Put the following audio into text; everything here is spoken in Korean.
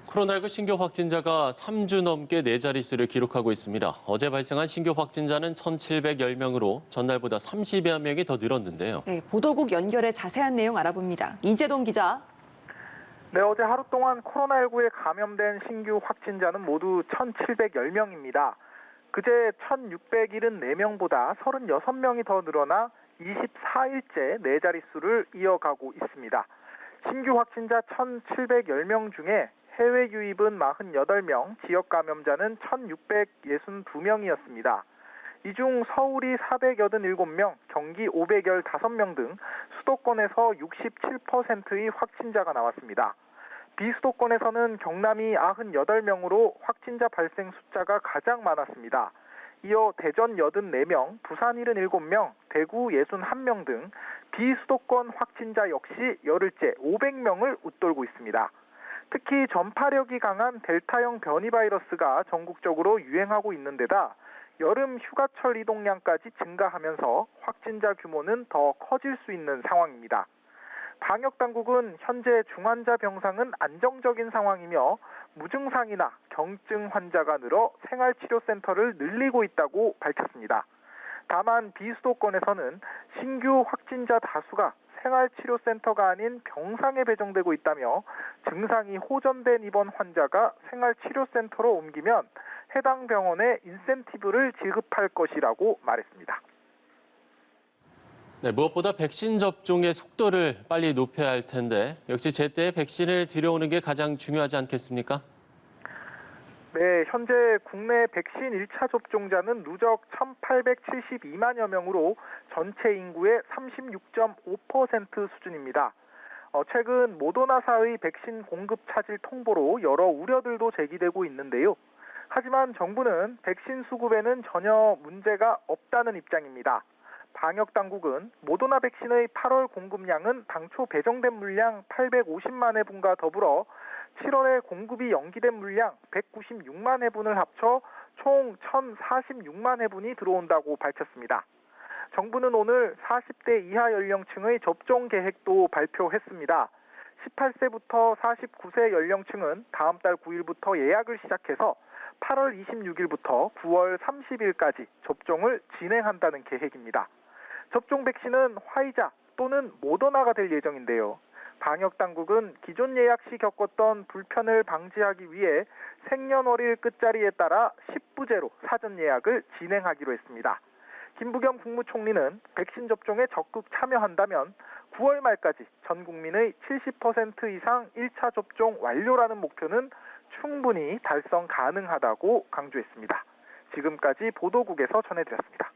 코로나19 신규 확진자가 3주 넘게 네 자릿수를 기록하고 있습니다. 어제 발생한 신규 확진자는 1,710명으로 전날보다 30여 명이 더 늘었는데요. 네, 보도국 연결해 자세한 내용 알아봅니다. 이재동 기자. 네, 어제 하루 동안 코로나19에 감염된 신규 확진자는 모두 1,710명입니다. 그제 1,674명보다 36명이 더 늘어나 24일째 네 자릿수를 이어가고 있습니다. 신규 확진자 1,710명 중에 해외 유입은 48명, 지역 감염자는 1,662명이었습니다. 이 중 서울이 487명, 경기 515명 등 수도권에서 67%의 확진자가 나왔습니다. 비수도권에서는 경남이 98명으로 확진자 발생 숫자가 가장 많았습니다. 이어 대전 84명, 부산 77명, 대구 61명 등 비수도권 확진자 역시 열흘째 500명을 웃돌고 있습니다. 특히 전파력이 강한 델타형 변이 바이러스가 전국적으로 유행하고 있는 데다 여름 휴가철 이동량까지 증가하면서 확진자 규모는 더 커질 수 있는 상황입니다. 방역당국은 현재 중환자 병상은 안정적인 상황이며 무증상이나 경증 환자가 늘어 생활치료센터를 늘리고 있다고 밝혔습니다. 다만 비수도권에서는 신규 확진자 다수가 생활치료센터가 아닌 병상에 배정되고 있다며 증상이 호전된 입원 환자가 생활치료센터로 옮기면 해당 병원에 인센티브를 지급할 것이라고 말했습니다. 네, 무엇보다 백신 접종의 속도를 빨리 높여야 할 텐데 역시 제때 백신을 들여오는 게 가장 중요하지 않겠습니까? 네, 현재 국내 백신 1차 접종자는 누적 1,872만여 명으로 전체 인구의 36.5% 수준입니다. 최근 모더나사의 백신 공급 차질 통보로 여러 우려들도 제기되고 있는데요. 하지만 정부는 백신 수급에는 전혀 문제가 없다는 입장입니다. 방역당국은 모더나 백신의 8월 공급량은 당초 배정된 물량 850만 회분과 더불어 7월에 공급이 연기된 물량 196만 회분을 합쳐 총 1,046만 회분이 들어온다고 밝혔습니다. 정부는 오늘 40대 이하 연령층의 접종 계획도 발표했습니다. 18세부터 49세 연령층은 다음 달 9일부터 예약을 시작해서 8월 26일부터 9월 30일까지 접종을 진행한다는 계획입니다. 접종 백신은 화이자 또는 모더나가 될 예정인데요. 방역당국은 기존 예약 시 겪었던 불편을 방지하기 위해 생년월일 끝자리에 따라 10부제로 사전 예약을 진행하기로 했습니다. 김부겸 국무총리는 백신 접종에 적극 참여한다면 9월 말까지 전 국민의 70% 이상 1차 접종 완료라는 목표는 충분히 달성 가능하다고 강조했습니다. 지금까지 보도국에서 전해드렸습니다.